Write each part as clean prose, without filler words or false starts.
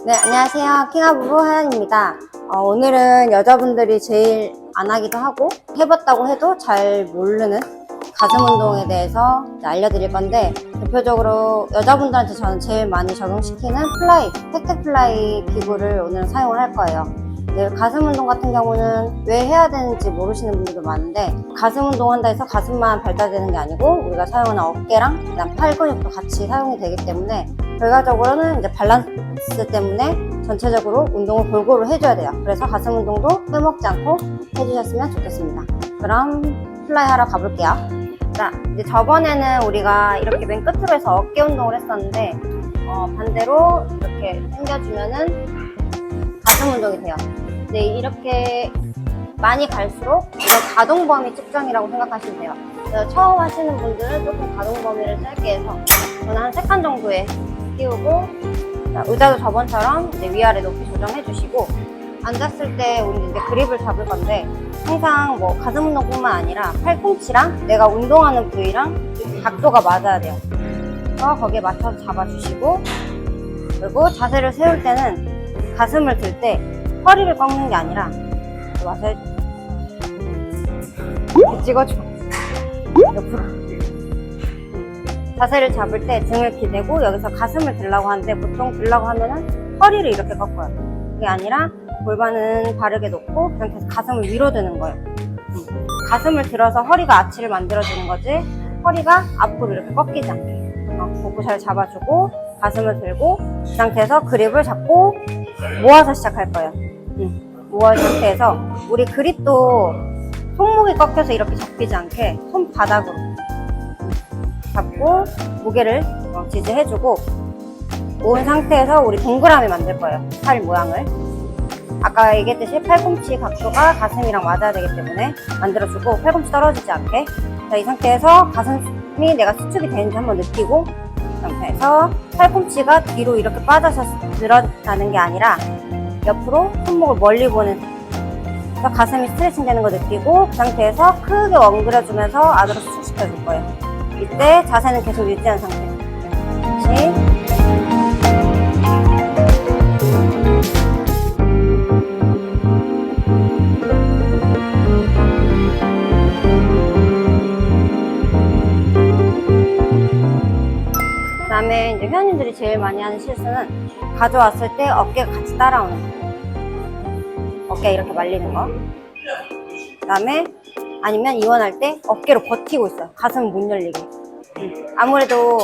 네, 안녕하세요. 킹아부부 하연입니다. 오늘은 여자분들이 제일 안 하기도 하고 해봤다고 해도 잘 모르는 가슴 운동에 대해서 알려드릴 건데, 대표적으로 여자분들한테 저는 제일 많이 적용시키는 플라이, 팩트 플라이 기구를 오늘 사용을 할 거예요. 가슴 운동 같은 경우는 왜 해야 되는지 모르시는 분들도 많은데, 가슴 운동 한다 해서 가슴만 발달되는 게 아니고 우리가 사용하는 어깨랑 그다음 팔 근육도 같이 사용이 되기 때문에 결과적으로는 이제 밸런스 때문에 전체적으로 운동을 골고루 해줘야 돼요. 그래서 가슴 운동도 빼먹지 않고 해주셨으면 좋겠습니다. 그럼 플라이 하러 가볼게요. 자, 이제 저번에는 우리가 이렇게 맨 끝으로 해서 어깨 운동을 했었는데, 반대로 이렇게 당겨주면은 가슴 운동이 돼요. 근데 이렇게 많이 갈수록 이건 가동 범위 측정이라고 생각하시면 돼요. 그래서 처음 하시는 분들은 조금 가동 범위를 짧게 해서 저는 한 3칸 정도에 띄우고, 자, 의자도 저번처럼 이제 위아래 높이 조정해 주시고, 앉았을 때 우리 이제 그립을 잡을 건데, 항상 뭐 가슴 운동뿐만 아니라 팔꿈치랑 내가 운동하는 부위랑 각도가 맞아야 돼요. 그래서 거기에 맞춰서 잡아주시고, 그리고 자세를 세울 때는 가슴을 들 때 허리를 꺾는 게 아니라 와서 이렇게 찍어줘. 옆으로. 자세를 잡을 때 등을 기대고 여기서 가슴을 들라고 하는데, 보통 들라고 하면은 허리를 이렇게 꺾어요. 그게 아니라 골반은 바르게 놓고 그냥 계속 가슴을 위로 드는 거예요. 가슴을 들어서 허리가 아치를 만들어주는 거지, 허리가 앞으로 이렇게 꺾이지 않게. 복부 잘 잡아주고 가슴을 들고 그 상태에서 그립을 잡고 모아서 시작할 거예요. 모아준 상태에서 우리 그립도 손목이 꺾여서 이렇게 잡히지 않게 손바닥으로 잡고 무게를 지지해주고, 모은 상태에서 우리 동그라미 만들 거예요. 팔 모양을. 아까 얘기했듯이 팔꿈치 각도가 가슴이랑 맞아야 되기 때문에 만들어주고, 팔꿈치 떨어지지 않게. 자, 이 상태에서 가슴이 내가 수축이 되는지 한번 느끼고, 이 상태에서 팔꿈치가 뒤로 이렇게 빠져서 늘어나는 게 아니라 옆으로 손목을 멀리 보는, 그래서 가슴이 스트레칭 되는 거 느끼고, 그 상태에서 크게 엉그려주면서 안으로 수축시켜 줄 거예요. 이때 자세는 계속 유지한 상태. 다시. 그 다음에 이제 회원님들이 제일 많이 하는 실수는 가져왔을 때 어깨가 같이 따라오는 거. 어깨 이렇게 말리는 거. 그 다음에 아니면 이완할 때 어깨로 버티고 있어요. 가슴 못 열리게. 아무래도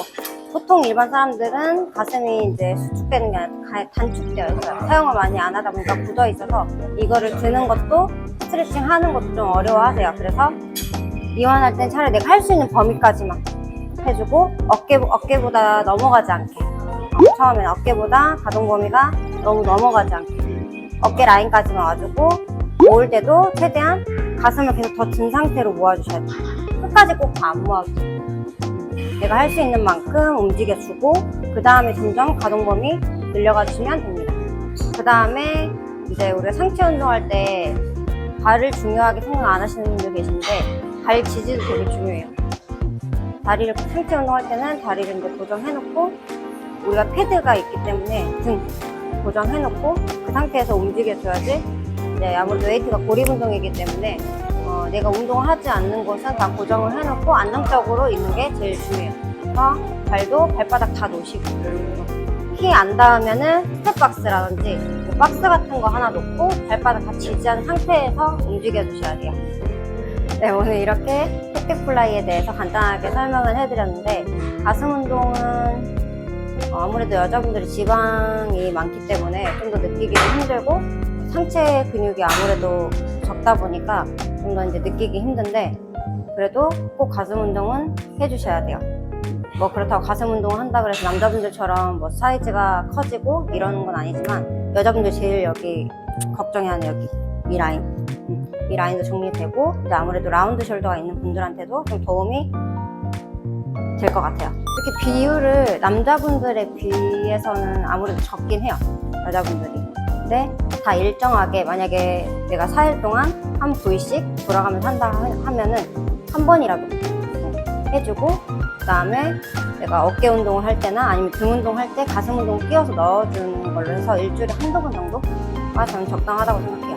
보통 일반 사람들은 가슴이 이제 수축되는 게 아니라 단축되어 있어요. 사용을 많이 안 하다 보니까 굳어 있어서 이거를 드는 것도 스트레칭 하는 것도 좀 어려워하세요. 그래서 이완할 땐 차라리 내가 할 수 있는 범위까지만 해주고, 어깨보다 넘어가지 않게. 처음에는 어깨보다 가동 범위가 너무 넘어가지 않게 어깨 라인까지만 와주고, 모을 때도 최대한 가슴을 계속 더 든 상태로 모아주셔야 돼요. 끝까지 꼭 다 안 모아주세요. 내가 할 수 있는 만큼 움직여주고, 그 다음에 점점 가동 범위 늘려가 주시면 됩니다. 그 다음에 이제 우리가 상체 운동할 때 발을 중요하게 생각 안 하시는 분들 계신데, 발 지지도 되게 중요해요. 다리를, 상체 운동할 때는 다리를 이제 고정해놓고, 우리가 패드가 있기 때문에 등 고정해놓고 그 상태에서 움직여줘야지. 이제 아무래도 웨이트가 고립 운동이기 때문에 내가 운동을 하지 않는 곳은 다 고정을 해놓고 안정적으로 있는 게 제일 중요해요. 그래서 발도 발바닥 다 놓으시고, 키 안 닿으면은 스텝박스라든지 박스 같은 거 하나 놓고 발바닥 다 지지한 상태에서 움직여주셔야 돼요. 네, 오늘 이렇게 팩트 플라이에 대해서 간단하게 설명을 해드렸는데, 가슴 운동은 아무래도 여자분들이 지방이 많기 때문에 좀 더 느끼기 힘들고, 상체 근육이 아무래도 적다 보니까 좀 더 이제 느끼기 힘든데, 그래도 꼭 가슴 운동은 해주셔야 돼요. 뭐 그렇다고 가슴 운동을 한다 그래서 남자분들처럼 뭐 사이즈가 커지고 이러는 건 아니지만, 여자분들 제일 여기 걱정해하는 여기 이 라인, 이 라인도 정리되고, 이제 아무래도 라운드 숄더가 있는 분들한테도 좀 도움이 될 것 같아요. 특히 비율을 남자분들에 비해서는 아무래도 적긴 해요, 여자분들이. 근데 다 일정하게, 만약에 내가 4일 동안 한 부위씩 돌아가면서 한다 하면은 한 번이라도 해주고, 그 다음에 내가 어깨 운동을 할 때나 아니면 등 운동할 때 가슴 운동 끼워서 넣어주는 걸로 해서 일주일에 한두 번 정도가 저는 적당하다고 생각해요.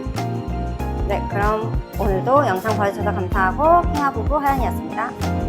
네, 그럼 오늘도 영상 봐주셔서 감사하고 킹아 부부 하연이었습니다.